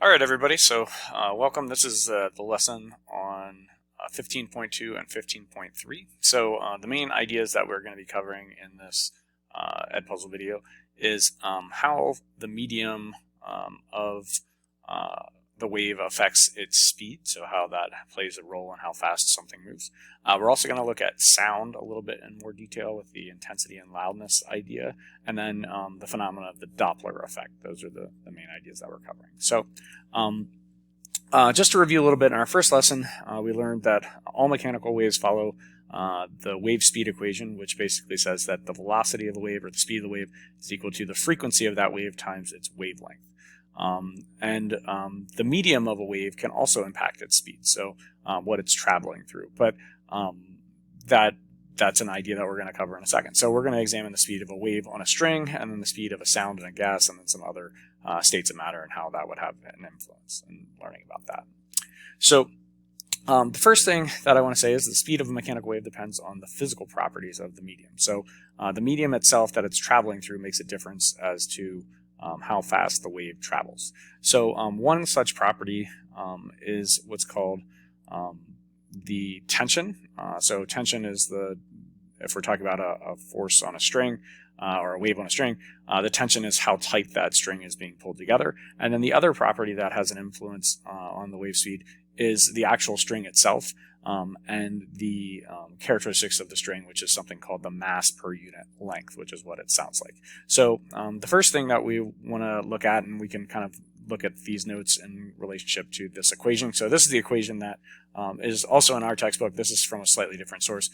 All right, everybody. So welcome. This is the lesson on 15.2 and 15.3. So the main ideas that we're going to be covering in this Edpuzzle video is how the medium of the wave affects its speed, so how that plays a role in how fast something moves. We're also going to look at sound a little bit in more detail with the intensity and loudness idea, and then the phenomena of the Doppler effect. Those are the main ideas that we're covering. So just to review a little bit, in our first lesson, we learned that all mechanical waves follow the wave speed equation, which basically says that the velocity of the wave or the speed of the wave is equal to the frequency of that wave times its wavelength. The medium of a wave can also impact its speed, so what it's traveling through. But that's an idea that we're going to cover in a second. So we're going to examine the speed of a wave on a string, and then the speed of a sound in a gas, and then some other states of matter and how that would have an influence, and learning about that. So the first thing that I want to say is the speed of a mechanical wave depends on the physical properties of the medium. So the medium itself that it's traveling through makes a difference as to how fast the wave travels. So one such property is what's called the tension. So tension is if we're talking about a force on a string or a wave on a string, the tension is how tight that string is being pulled together. And then the other property that has an influence on the wave speed is the actual string itself and the characteristics of the string, which is something called the mass per unit length, which is what it sounds like. So the first thing that we want to look at, and we can kind of look at these notes in relationship to this equation. So this is the equation that is also in our textbook. This is from a slightly different source.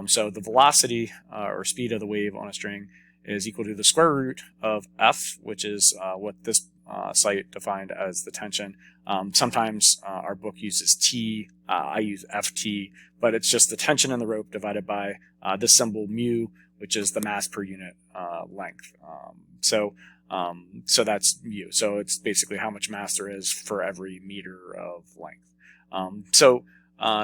So the velocity or speed of the wave on a string is equal to the square root of F, which is what this site defined as the tension. Sometimes our book uses T, I use FT, but it's just the tension in the rope divided by this symbol mu, which is the mass per unit length. So that's mu. So it's basically how much mass there is for every meter of length.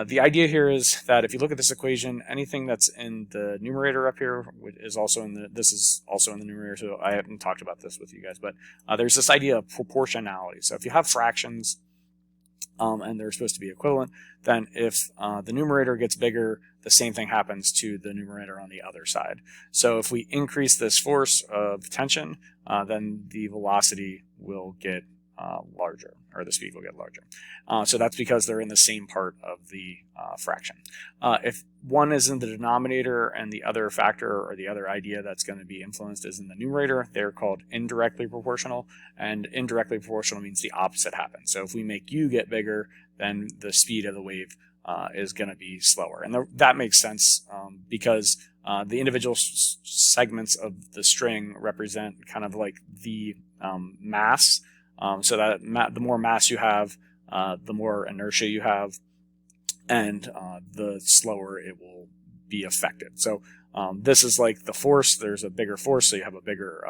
The idea here is that if you look at this equation, anything that's in the numerator up here is also this is also in the numerator, so I haven't talked about this with you guys, but there's this idea of proportionality. So if you have fractions and they're supposed to be equivalent, then if the numerator gets bigger, the same thing happens to the numerator on the other side. So if we increase this force of tension, then the velocity will get larger, or the speed will get larger. So that's because they're in the same part of the fraction. If one is in the denominator and the other factor or the other idea that's going to be influenced is in the numerator, they're called indirectly proportional, and indirectly proportional means the opposite happens. So if we make u get bigger, then the speed of the wave is going to be slower. And that makes sense because the individual segments of the string represent kind of like the mass. So that the more mass you have, the more inertia you have, and the slower it will be affected. So this is like the force. There's a bigger force, so you have a bigger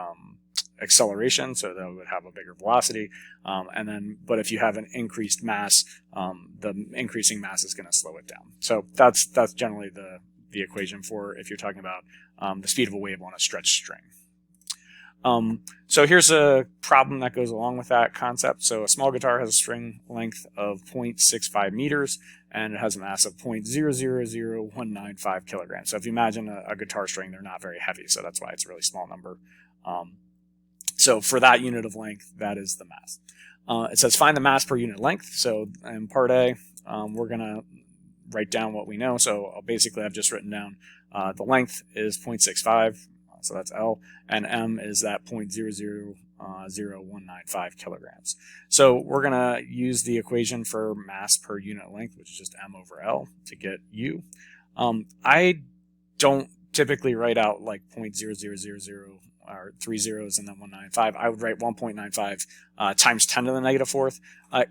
acceleration, so that would have a bigger velocity. But if you have an increased mass, the increasing mass is going to slow it down. So that's generally the equation for if you're talking about the speed of a wave on a stretched string. So here's a problem that goes along with that concept. So a small guitar has a string length of 0.65 meters, and it has a mass of 0.000195 kilograms. So if you imagine a guitar string, they're not very heavy, so that's why it's a really small number. So for that unit of length, that is the mass. It says find the mass per unit length. So in part A, we're going to write down what we know. So basically, I've just written down the length is 0.65. So that's L, and M is that 0.000195 kilograms. So we're going to use the equation for mass per unit length, which is just M over L, to get U. I don't typically write out like 0.0000 or 3 zeros and then 195. I would write 1.95 times 10 to the negative fourth.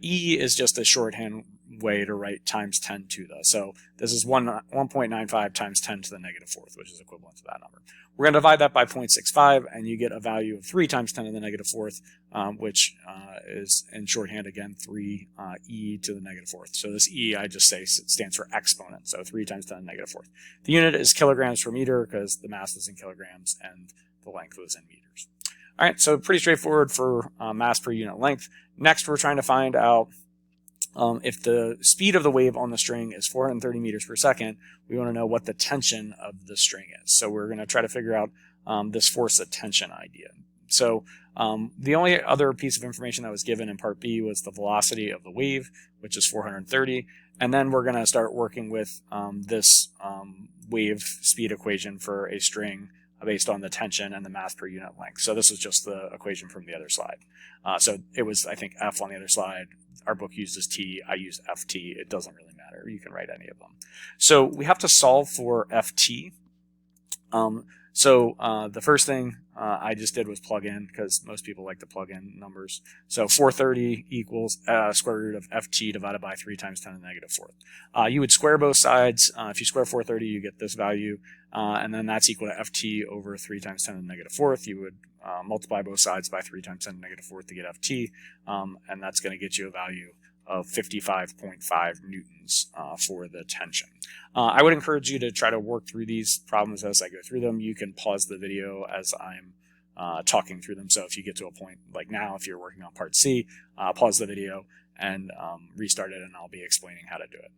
E is just a shorthand way to write times 10 to the. So this is 1.95 times 10 to the negative fourth, which is equivalent to that number. We're going to divide that by 0.65, and you get a value of 3 times 10 to the negative fourth, which is in shorthand again 3 e to the negative fourth. So this e, I just say, stands for exponent. So 3 times 10 to the negative fourth. The unit is kilograms per meter because the mass is in kilograms and the length was in meters. All right, so pretty straightforward for mass per unit length. next we're trying to find out if the speed of the wave on the string is 430 meters per second, we want to know what the tension of the string is. So we're going to try to figure out this force of tension idea. So the only other piece of information that was given in part B was the velocity of the wave, which is 430. And then we're going to start working with this wave speed equation for a string based on the tension and the mass per unit length. So this is just the equation from the other slide. So it was, I think, F on the other slide. Our book uses T. I use FT. It doesn't really matter. You can write any of them. So we have to solve for FT. The first thing I just did was plug in, because most people like to plug in numbers. So 430 equals square root of ft divided by 3 times 10 to the negative fourth. You would square both sides. If you square 430, you get this value, and then that's equal to ft over 3 times 10 to the negative fourth. You would multiply both sides by 3 times 10 to the negative fourth to get ft, and that's going to get you a value of 55.5 newtons for the tension. I would encourage you to try to work through these problems as I go through them. You can pause the video as I'm talking through them. So if you get to a point like now, if you're working on part C, pause the video and restart it, and I'll be explaining how to do it.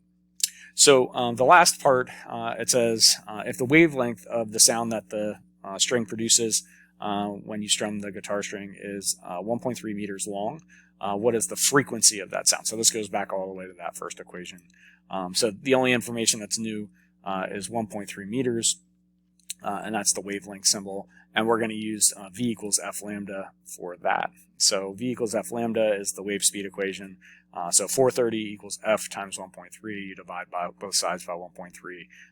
So the last part, it says if the wavelength of the sound that the string produces when you strum the guitar string is 1.3 meters long, what is the frequency of that sound? So this goes back all the way to that first equation. So the only information that's new is 1.3 meters, and that's the wavelength symbol. And we're going to use V equals F lambda for that. So V equals F lambda is the wave speed equation. So 430 equals F times 1.3. You divide by both sides by 1.3,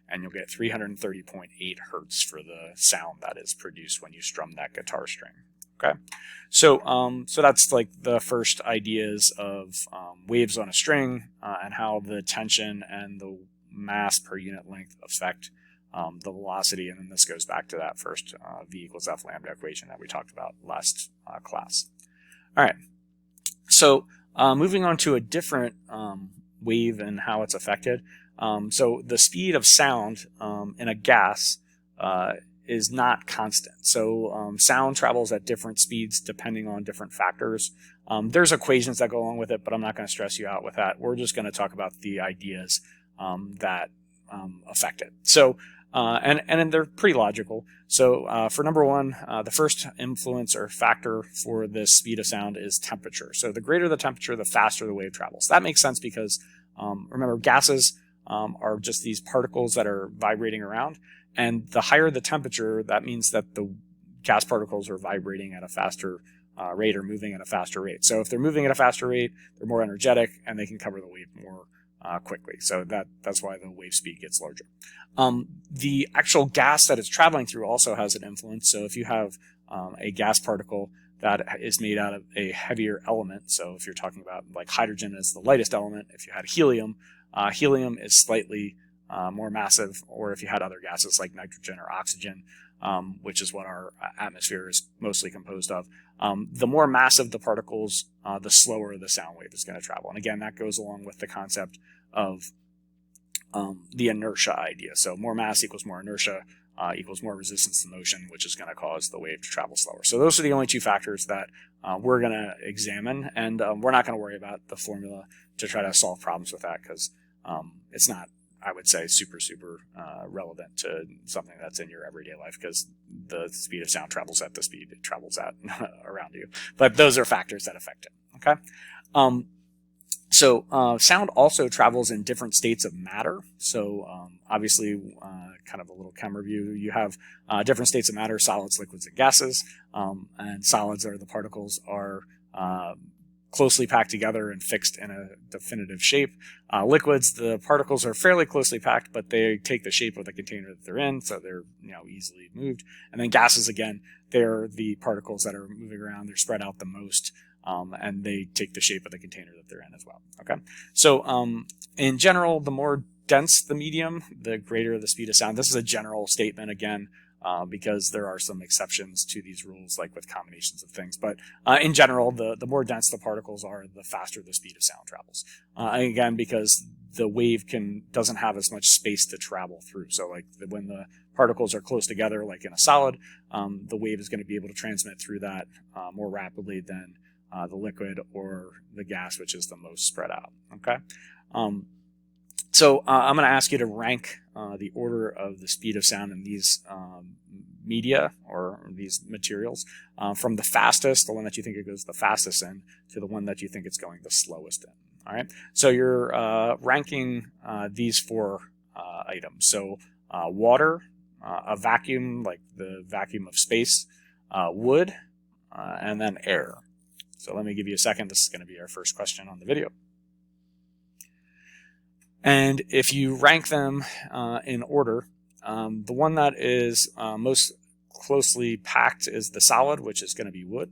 and you'll get 330.8 hertz for the sound that is produced when you strum that guitar string. Okay, so that's like the first ideas of waves on a string and how the tension and the mass per unit length affect the velocity, and then this goes back to that first V equals F lambda equation that we talked about last class. All right, so moving on to a different wave and how it's affected. So the speed of sound in a gas is not constant. So sound travels at different speeds depending on different factors. There's equations that go along with it, but I'm not going to stress you out with that. We're just going to talk about the ideas that affect it. So and they're pretty logical. So for number one, the first influence or factor for the speed of sound is temperature. So the greater the temperature, the faster the wave travels. That makes sense because remember, gases are just these particles that are vibrating around. And the higher the temperature, that means that the gas particles are vibrating at a faster rate or moving at a faster rate. So if they're moving at a faster rate, they're more energetic and they can cover the wave more quickly. So that's why the wave speed gets larger. The actual gas that it's traveling through also has an influence. So if you have a gas particle that is made out of a heavier element, so if you're talking about like hydrogen is the lightest element, if you had helium, helium is slightly more massive, or if you had other gases like nitrogen or oxygen, which is what our atmosphere is mostly composed of, the more massive the particles, the slower the sound wave is going to travel. And again, that goes along with the concept of the inertia idea. So more mass equals more inertia equals more resistance to motion, which is going to cause the wave to travel slower. So those are the only two factors that we're going to examine, and we're not going to worry about the formula to try to solve problems with that because it's not, I would say, super relevant to something that's in your everyday life because the speed of sound travels at the speed it travels at around you. But those are factors that affect it. Okay. So sound also travels in different states of matter. So obviously, kind of a little chem review, you have different states of matter: solids, liquids, and gases. And solids are the particles are closely packed together and fixed in a definitive shape. Liquids, the particles are fairly closely packed, but they take the shape of the container that they're in, so they're easily moved. And then gases, again, they're the particles that are moving around. They're spread out the most, and they take the shape of the container that they're in as well. Okay, so in general, the more dense the medium, the greater the speed of sound. This is a general statement again. Because there are some exceptions to these rules, like with combinations of things. But in general, the more dense the particles are, the faster the speed of sound travels. Again, because the wave doesn't have as much space to travel through. So like when the particles are close together, like in a solid, the wave is going to be able to transmit through that more rapidly than the liquid, or the gas, which is the most spread out. Okay. So I'm going to ask you to rank the order of the speed of sound in these media or these materials from the fastest, the one that you think it goes the fastest in, to the one that you think it's going the slowest in. All right. So you're ranking these 4 items. So water, a vacuum, like the vacuum of space, wood, and then air. So let me give you a second. This is going to be our first question on the video. And if you rank them in order, the one that is most closely packed is the solid, which is going to be wood.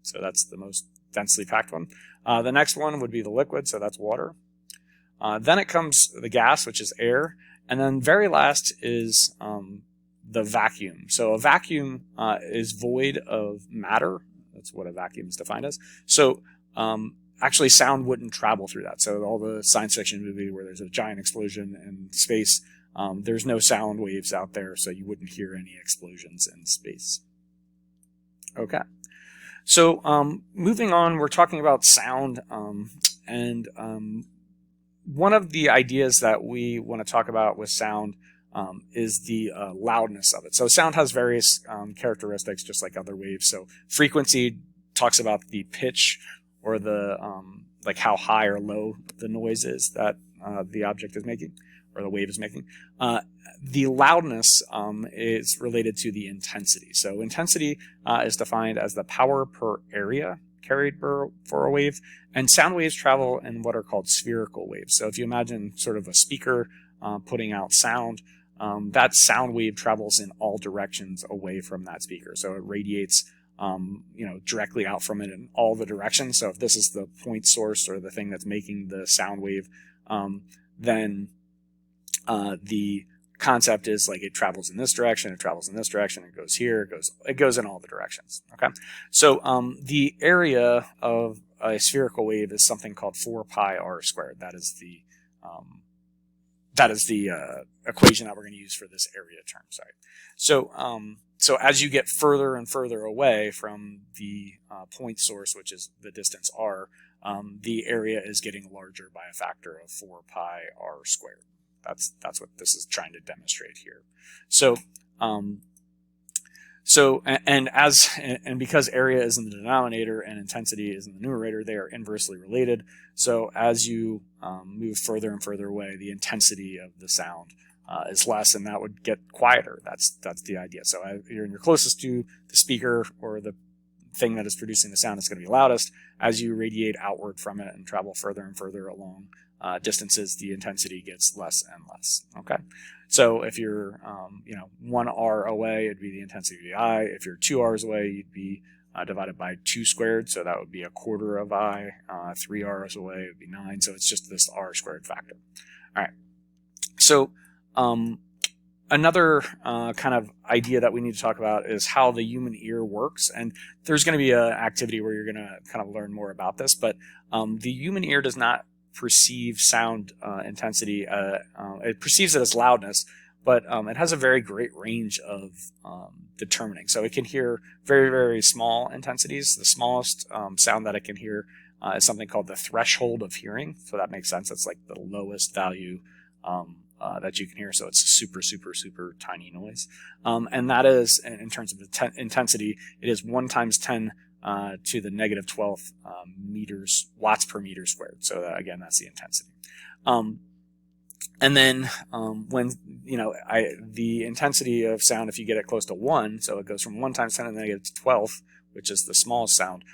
So that's the most densely packed one. The next one would be the liquid, so that's water. Then it comes the gas, which is air. And then very last is the vacuum. So a vacuum is void of matter. That's what a vacuum is defined as. So actually sound wouldn't travel through that. So all the science fiction movie where there's a giant explosion in space, there's no sound waves out there, so you wouldn't hear any explosions in space. Okay. So moving on, we're talking about sound, and one of the ideas that we want to talk about with sound is the loudness of it. So sound has various characteristics, just like other waves. So frequency talks about the pitch, or the like how high or low the noise is that the object is making, or the wave is making. The loudness is related to the intensity. So intensity is defined as the power per area carried for a wave, and sound waves travel in what are called spherical waves. So if you imagine sort of a speaker putting out sound, that sound wave travels in all directions away from that speaker. So it radiates directly out from it in all the directions. So if this is the point source, or the thing that's making the sound wave, then the concept is like it travels in this direction, it travels in this direction, it goes here, it goes in all the directions. Okay. So the area of a spherical wave is something called 4 pi r squared. That is the equation that we're going to use for this area term. Sorry. So as you get further and further away from the point source, which is the distance r, the area is getting larger by a factor of 4 pi r squared. That's what this is trying to demonstrate here. So because area is in the denominator and intensity is in the numerator, they are inversely related. So as you move further and further away, the intensity of the sound is less, and that would get quieter. That's the idea. So you're closest to the speaker, or the thing that is producing the sound, is going to be loudest. As you radiate outward from it and travel further and further along distances, the intensity gets less and less. Okay. So if you're 1 r away, it'd be the intensity of I. If you're 2 r's away, you'd be divided by 2 squared, so that would be 1/4 of I. 3 r's away, it would be 9. So it's just this r squared factor. All right. So another kind of idea that we need to talk about is how the human ear works. And there's going to be an activity where you're going to kind of learn more about this. But the human ear does not perceive sound intensity. It perceives it as loudness, but it has a very great range of determining. So it can hear very, very small intensities. The smallest sound that it can hear is something called the threshold of hearing. So that makes sense. It's like the lowest value that you can hear. So it's a super, super, super tiny noise. And that is, in terms of intensity, it is 1 × 10 to the negative 12th watts per meter squared. So again, that's the intensity. And then when the intensity of sound, if you get it close to 1, so it goes from 1 × 10 to the negative 12th, which is the smallest sound,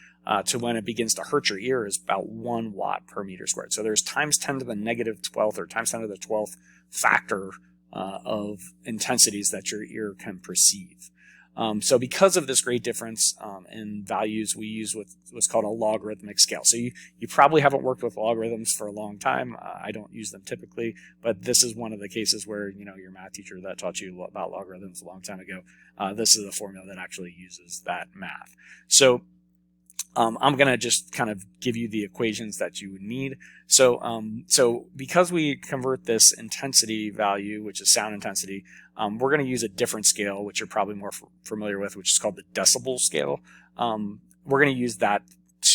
to when it begins to hurt your ear is about 1 watt per meter squared. So there's times 10 to the negative 12th, or times 10 to the 12th factor of intensities that your ear can perceive. So because of this great difference in values, we use what's called a logarithmic scale. So you probably haven't worked with logarithms for a long time. I don't use them typically, but this is one of the cases where, your math teacher that taught you about logarithms a long time ago, this is a formula that actually uses that math. So I'm going to just kind of give you the equations that you would need. So because we convert this intensity value, which is sound intensity, we're going to use a different scale, which you're probably more familiar with, which is called the decibel scale. We're going to use that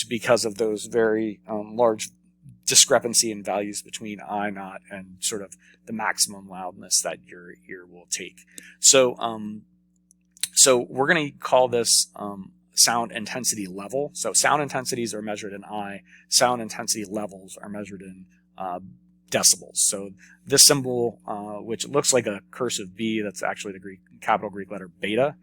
because of those very large discrepancy in values between I naught and sort of the maximum loudness that your ear will take. So so we're going to call this sound intensity level. So sound intensities are measured in I. Sound intensity levels are measured in decibels. So this symbol, which looks like a cursive B, that's actually the capital Greek letter beta,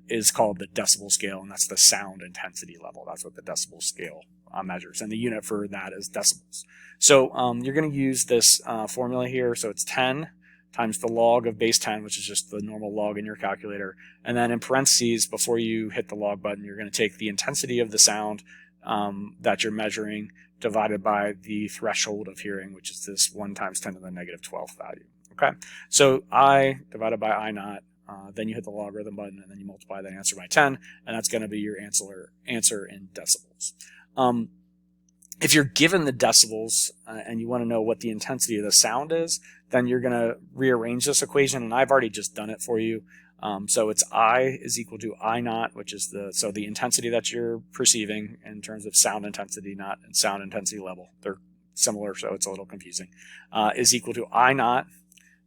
is called the decibel scale, and that's the sound intensity level. That's what the decibel scale measures, and the unit for that is decibels. So you're going to use this formula here. So it's 10 times the log of base 10, which is just the normal log in your calculator. And then in parentheses, before you hit the log button, you're going to take the intensity of the sound that you're measuring divided by the threshold of hearing, which is this 1 times 10 to the negative 12th value. Okay, so I divided by I naught, then you hit the logarithm button, and then you multiply that answer by 10, and that's going to be your answer in decibels. If you're given the decibels and you want to know what the intensity of the sound is, then you're going to rearrange this equation, and I've already just done it for you. So it's I is equal to I naught, which is the intensity that you're perceiving in terms of sound intensity, not in sound intensity level. They're similar, so it's a little confusing. Is equal to I naught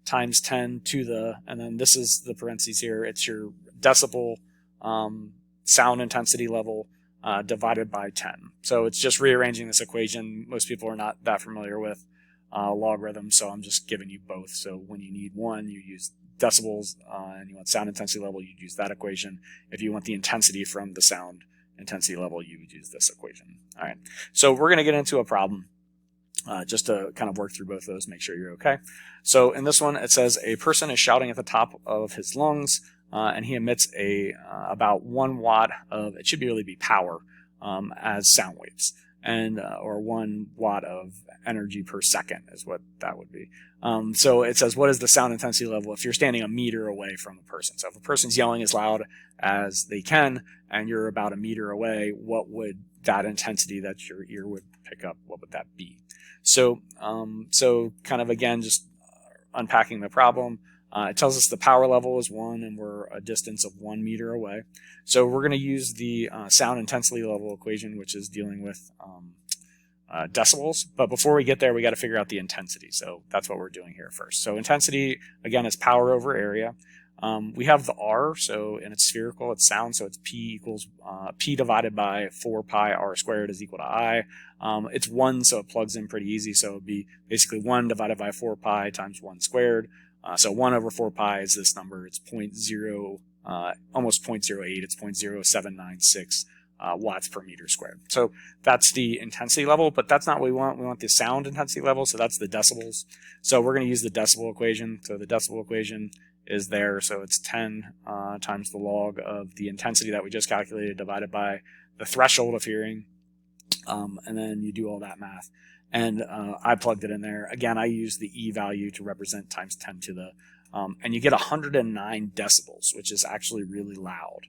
times 10 to the, and then this is the parentheses here. It's your decibel sound intensity level divided by 10. So it's just rearranging this equation. Most people are not that familiar with logarithms, so I'm just giving you both. So when you need one, you use decibels, and you want sound intensity level, you'd use that equation. If you want the intensity from the sound intensity level, you would use this equation. All right, so we're going to get into a problem just to kind of work through both of those, make sure you're okay. So in this one, it says a person is shouting at the top of his lungs, and he emits about 1 watt of, it should really be power, as sound waves, and or 1 watt of energy per second is what that would be. So it says, what is the sound intensity level if you're standing a meter away from a person? So if a person's yelling as loud as they can and you're about a meter away, what would that intensity that your ear would pick up, what would that be? So so kind of again, just unpacking the problem. It tells us the power level is 1 and we're a distance of 1 meter away. So we're going to use the sound intensity level equation, which is dealing with decibels. But before we get there, we got to figure out the intensity. So that's what we're doing here first. So intensity, again, is power over area. We have the R, so and it's spherical, it's sound, so it's P equals P divided by 4 pi R squared is equal to I. It's 1, so it plugs in pretty easy. So it would be basically 1 divided by 4 pi times 1 squared. So 1 over 4 pi is this number. It's almost 0.08. It's 0.0796 watts per meter squared. So that's the intensity level, but that's not what we want. We want the sound intensity level, so that's the decibels. So we're going to use the decibel equation. So the decibel equation is there. So it's 10 times the log of the intensity that we just calculated divided by the threshold of hearing. And then you do all that math. And I plugged it in there. Again, I use the E value to represent times 10 to the, and you get 109 decibels, which is actually really loud.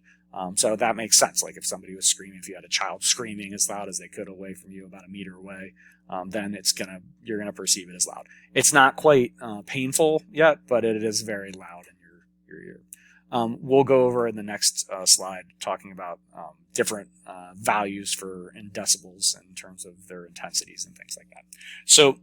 So that makes sense. Like if somebody was screaming, if you had a child screaming as loud as they could away from you, about a meter away, then you're gonna perceive it as loud. It's not quite painful yet, but it is very loud in your ear. We'll go over in the next slide talking about different values in decibels in terms of their intensities and things like that. So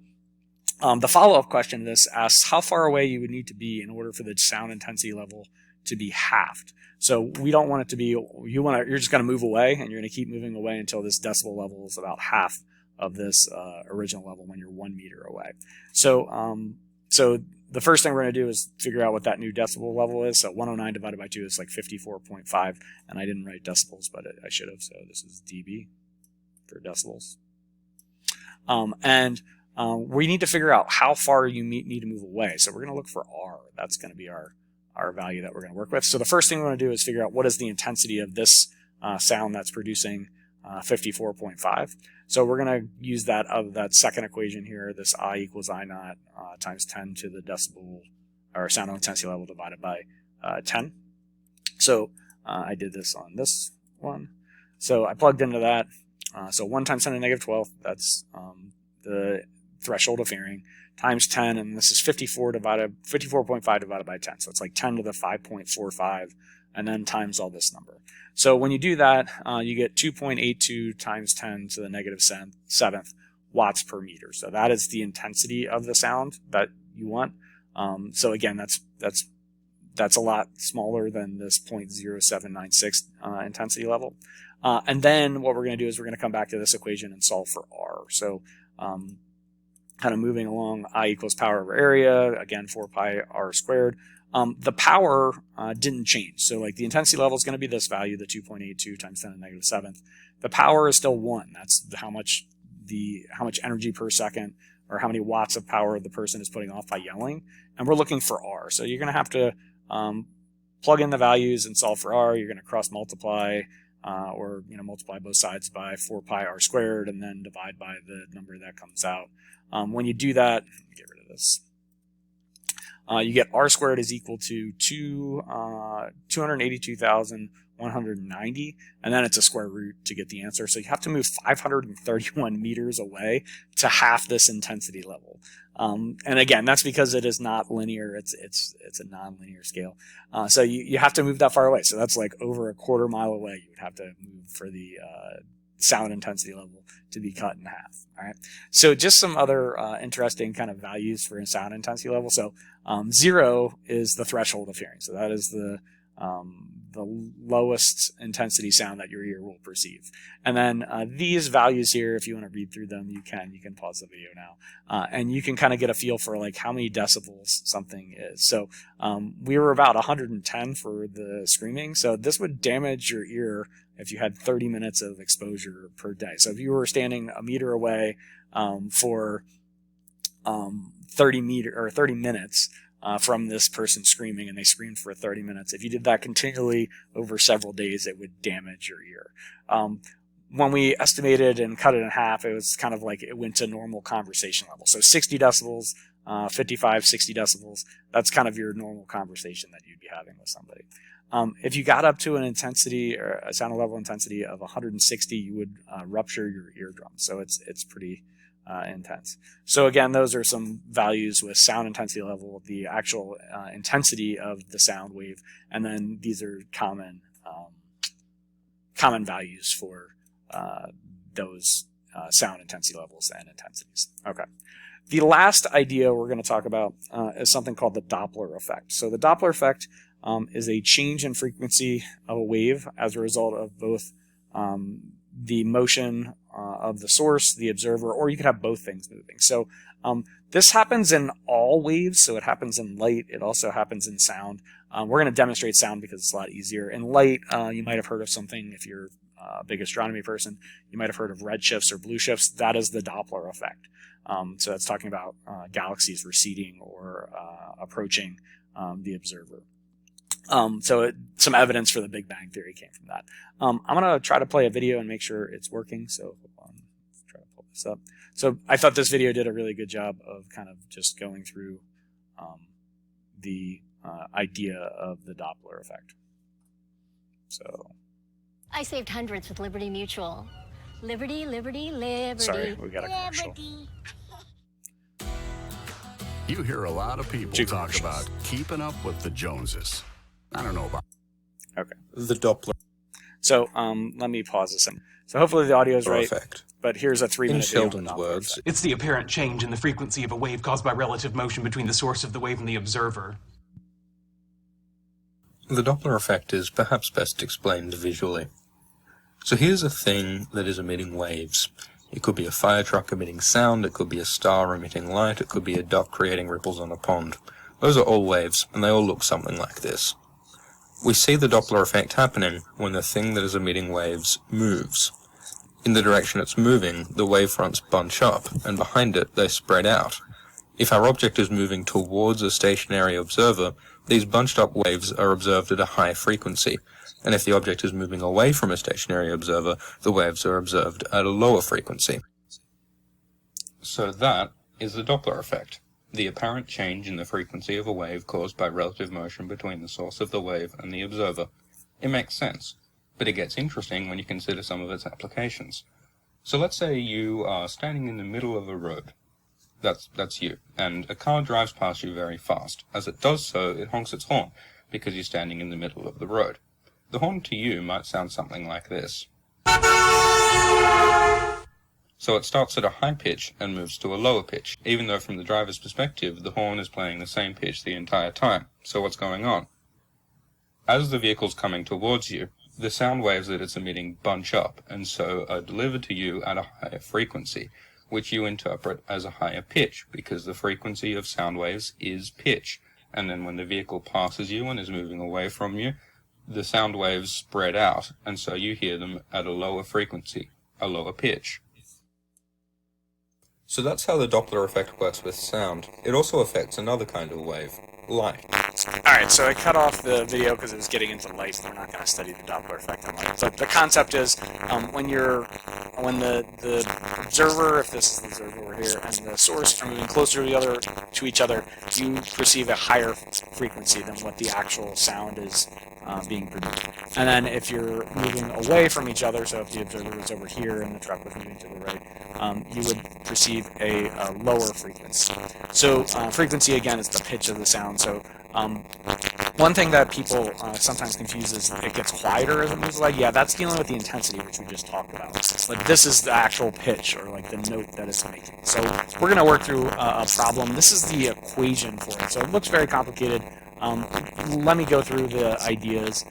the follow-up question to this asks how far away you would need to be in order for the sound intensity level to be halved. So we don't want it to be, you're just going to move away, and you're going to keep moving away until this decibel level is about half of this original level when you're 1 meter away. So so the first thing we're going to do is figure out what that new decibel level is. So 109 divided by 2 is like 54.5, and I didn't write decibels, but I should have. So this is dB for decibels. We need to figure out how far you need to move away. So we're going to look for R. That's going to be our value that we're going to work with. So the first thing we want to do is figure out what is the intensity of this sound that's producing 54.5. So we're going to use that second equation here, this I equals I naught times 10 to the decibel, or sound intensity level divided by 10. So I did this on this one. So I plugged into that. So 1 times 10 to the negative 12, that's the threshold of hearing, times 10, and this is 54.5 divided by 10. So it's like 10 to the 5.45 and then times all this number. So when you do that, you get 2.82 times 10 to the negative 7th watts per meter. So that is the intensity of the sound that you want. So again, that's a lot smaller than this 0.0796 intensity level. And then what we're going to do is we're going to come back to this equation and solve for R. So kind of moving along, I equals power over area, again 4 pi R squared. The power didn't change. So like the intensity level is going to be this value, the 2.82 times 10 to the negative 7th. The power is still 1. That's how much energy per second, or how many watts of power the person is putting off by yelling. And we're looking for R. So you're going to have to plug in the values and solve for R. You're going to cross multiply or multiply both sides by 4 pi R squared and then divide by the number that comes out. When you do that, let me get rid of this. You get R squared is equal to 282,190, and then it's a square root to get the answer. So you have to move 531 meters away to half this intensity level. And again, that's because it is not linear. It's a non-linear scale. So you have to move that far away. So that's like over a quarter mile away. You would have to move for the sound intensity level to be cut in half. All right. So just some other interesting kind of values for a sound intensity level. So 0 is the threshold of hearing. So that is the lowest intensity sound that your ear will perceive. And then these values here, if you want to read through them, you can pause the video now. And you can kind of get a feel for like how many decibels something is. So we were about 110 for the screaming. So this would damage your ear if you had 30 minutes of exposure per day. So if you were standing a meter away for 30 minutes from this person screaming, and they screamed for 30 minutes. If you did that continually over several days, it would damage your ear. When we estimated and cut it in half, it was kind of like it went to normal conversation level. So 60 decibels, 55, 60 decibels, that's kind of your normal conversation that you'd be having with somebody. If you got up to an intensity or a sound level intensity of 160, you would rupture your eardrum. So it's pretty intense. So again, those are some values with sound intensity level, the actual intensity of the sound wave, and then these are common values for those sound intensity levels and intensities. Okay. The last idea we're going to talk about is something called the Doppler effect. So the Doppler effect is a change in frequency of a wave as a result of both the motion of the source, the observer, or you could have both things moving. So this happens in all waves. So it happens in light. It also happens in sound. We're going to demonstrate sound because it's a lot easier. In light, you might have heard of something, if you're a big astronomy person, you might have heard of red shifts or blue shifts. That is the Doppler effect. So that's talking about galaxies receding or approaching the observer. Some evidence for the Big Bang Theory came from that. I'm going to try to play a video and make sure it's working. So let's try to pull this up. So I thought this video did a really good job of kind of just going through the idea of the Doppler effect. So I saved hundreds with Liberty Mutual. Liberty, liberty, liberty. Sorry, we got a commercial. You hear a lot of people talk about keeping up with the Joneses. I don't know about. Okay. The Doppler. So let me pause this. So hopefully the audio is right. Effect. But here's a 3-minute video. In Sheldon's words, it's the apparent change in the frequency of a wave caused by relative motion between the source of the wave and the observer. the Doppler effect is perhaps best explained visually. So here's a thing that is emitting waves. It could be a fire truck emitting sound, it could be a star emitting light, it could be a duck creating ripples on a pond. Those are all waves, and they all look something like this. We see the Doppler effect happening when the thing that is emitting waves moves. In the direction it's moving, the wavefronts bunch up, and behind it they spread out. If our object is moving towards a stationary observer, these bunched up waves are observed at a high frequency, and if the object is moving away from a stationary observer, the waves are observed at a lower frequency. So that is the Doppler effect, the apparent change in the frequency of a wave caused by relative motion between the source of the wave and the observer. It makes sense, but it gets interesting when you consider some of its applications. So let's say you are standing in the middle of a road. That's you, and a car drives past you very fast. As it does so, it honks its horn, because you're standing in the middle of the road. The horn to you might sound something like this. So it starts at a high pitch and moves to a lower pitch, even though from the driver's perspective, the horn is playing the same pitch the entire time. So what's going on? As the vehicle's coming towards you, the sound waves that it's emitting bunch up, and so are delivered to you at a higher frequency, which you interpret as a higher pitch, because the frequency of sound waves is pitch. And then when the vehicle passes you and is moving away from you, the sound waves spread out, and so you hear them at a lower frequency, a lower pitch. So that's how the Doppler effect works with sound. It also affects another kind of wave, light. Alright, so I cut off the video because it was getting into light, and we're not going to study the Doppler effect on light. But the concept is, when the observer, if this is the observer over here, and the source are moving closer to each other, you perceive a higher frequency than what the actual sound is being produced. And then if you're moving away from each other, so if the observer was over here and the truck was moving to the right, you would perceive a lower frequency. So frequency, again, is the pitch of the sound. So one thing that people sometimes confuse is it gets quieter as it moves away. Yeah, that's dealing with the intensity, which we just talked about. But this is the actual pitch, or like the note that it's making. So we're going to work through a problem. This is the equation for it. So it looks very complicated. Let me go through the ideas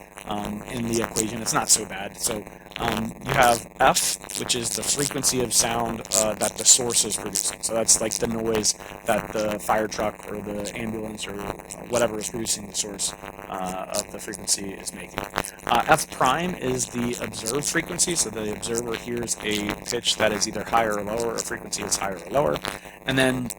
in the equation. It's not so bad. So you have F, which is the frequency of sound that the source is producing. So that's like the noise that the fire truck or the ambulance or whatever is producing the source of the frequency is making. F prime is the observed frequency. So the observer hears a pitch that is either higher or lower, or frequency is higher or lower. And then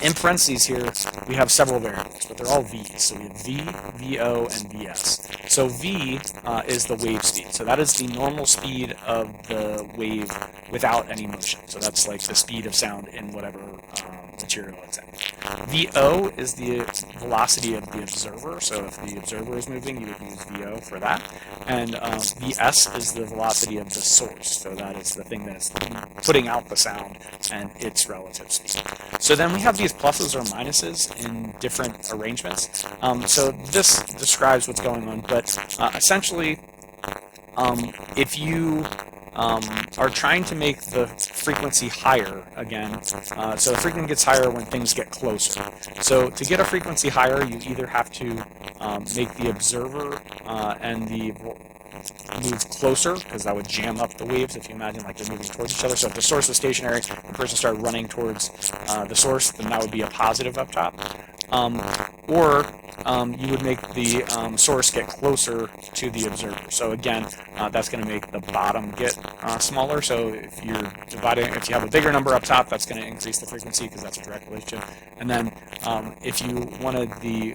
in parentheses here, we have several variables, but they're all V's. So we have V, VO, and VS. So V is the wave speed. So that is the normal speed of the wave without any motion. So that's like the speed of sound in whatever material it's in. VO is the velocity of the observer. So if the observer is moving, you would use VO for that. And VS is the velocity of the source. So that is the thing that's putting out the sound and its relative speed. So then we have these pluses or minuses in different arrangements. So this describes what's going on, but essentially, if you are trying to make the frequency higher again, so the frequency gets higher when things get closer. So to get a frequency higher, you either have to make the observer and the move closer, because that would jam up the waves if you imagine like they're moving towards each other. So if the source was stationary, the person started running towards the source, then that would be a positive up top. Or you would make the source get closer to the observer. So again, that's going to make the bottom get smaller. So if you're dividing, if you have a bigger number up top, that's going to increase the frequency because that's a direct relationship. And then if you wanted the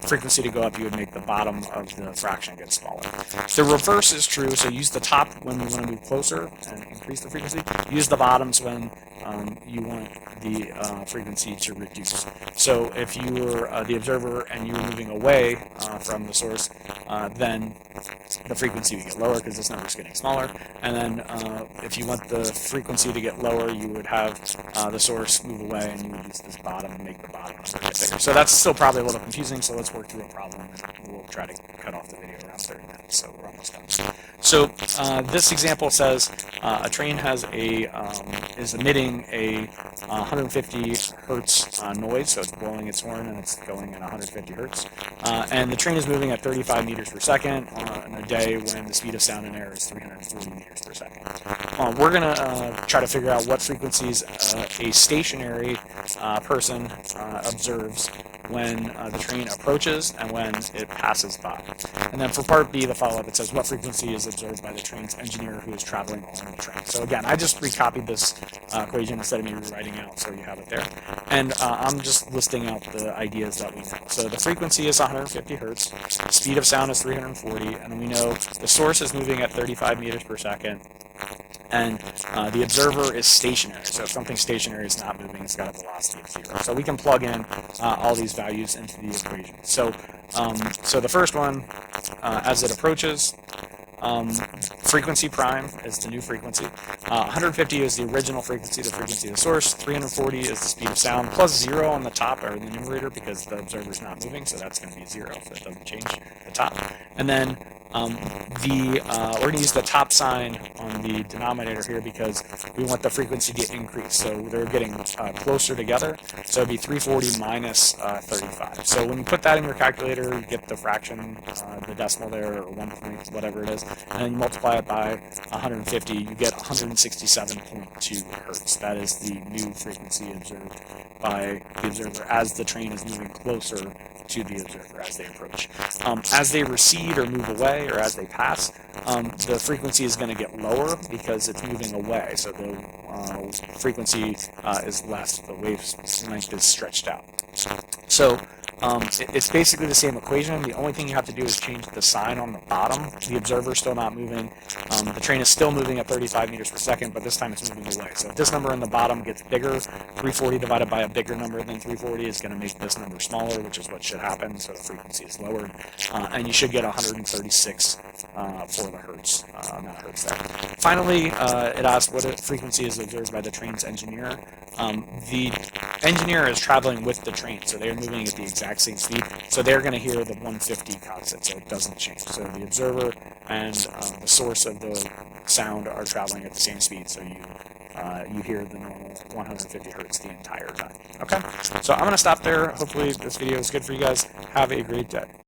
frequency to go up, you would make the bottom of the fraction get smaller. The reverse is true. So use the top when you want to move closer and increase the frequency. Use the bottoms when you want the frequency to reduce. So if you were the observer and you were moving away from the source, then the frequency would get lower because this number is getting smaller. And then if you want the frequency to get lower, you would have the source move away and you would use this bottom and make the bottom number get bigger. So that's still probably a little confusing, so let's work through a problem and we'll try to cut off the video around 30 minutes, so we're almost done. So this example says a train has is emitting a 150 hertz noise, so it's blowing its horn and it's going at 150 hertz. And the train is moving at 35 meters per second on a day when the speed of sound in air is 340 meters per second. We're going to try to figure out what frequencies a stationary person observes when the train approaches and when it passes by. And then for part B, the follow-up, it says what frequency is observed by the train's engineer who is traveling along the train. So again, I just recopied this equation instead of me rewriting out, so you have it there. And I'm just listing out the ideas that we know. So the frequency is 150 hertz, the speed of sound is 340, and we know the source is moving at 35 meters per second, and the observer is stationary. So if something's stationary, it's not moving, it's got a velocity of 0. So we can plug in all these values into the equation. So, so the first one, as it approaches, frequency prime is the new frequency. 150 is the original frequency, the frequency of the source. 340 is the speed of sound, plus 0 on the top or the numerator because the observer is not moving, so that's going to be 0 if it doesn't change the top. And then we're going to use the top sign on the denominator here because we want the frequency to increase. So they're getting closer together. So it'd be 340 minus 35. So when you put that in your calculator, you get the fraction, the decimal there, or 1 point, whatever it is, and then you multiply it by 150, you get 167.2 hertz. That is the new frequency observed by the observer as the train is moving closer to the observer as they approach. As they recede or move away, or as they pass, the frequency is going to get lower because it's moving away. So the frequency is less, the wave length is stretched out. So it's basically the same equation. The only thing you have to do is change the sign on the bottom. The observer is still not moving. The train is still moving at 35 meters per second, but this time it's moving away. So if this number in the bottom gets bigger, 340 divided by a bigger number than 340 is going to make this number smaller, which is what should happen. So the frequency is lowered, and you should get 136 for the hertz, amount of hertz there. Finally, it asks what frequency is observed by the train's engineer. The engineer is traveling with the train, so they're moving at the exact same speed, so they're going to hear the 150 constant, so it doesn't change. So the observer and the source of the sound are traveling at the same speed, so you hear the normal 150 hertz the entire time. Okay, so I'm going to stop there. Hopefully this video is good for you guys. Have a great day.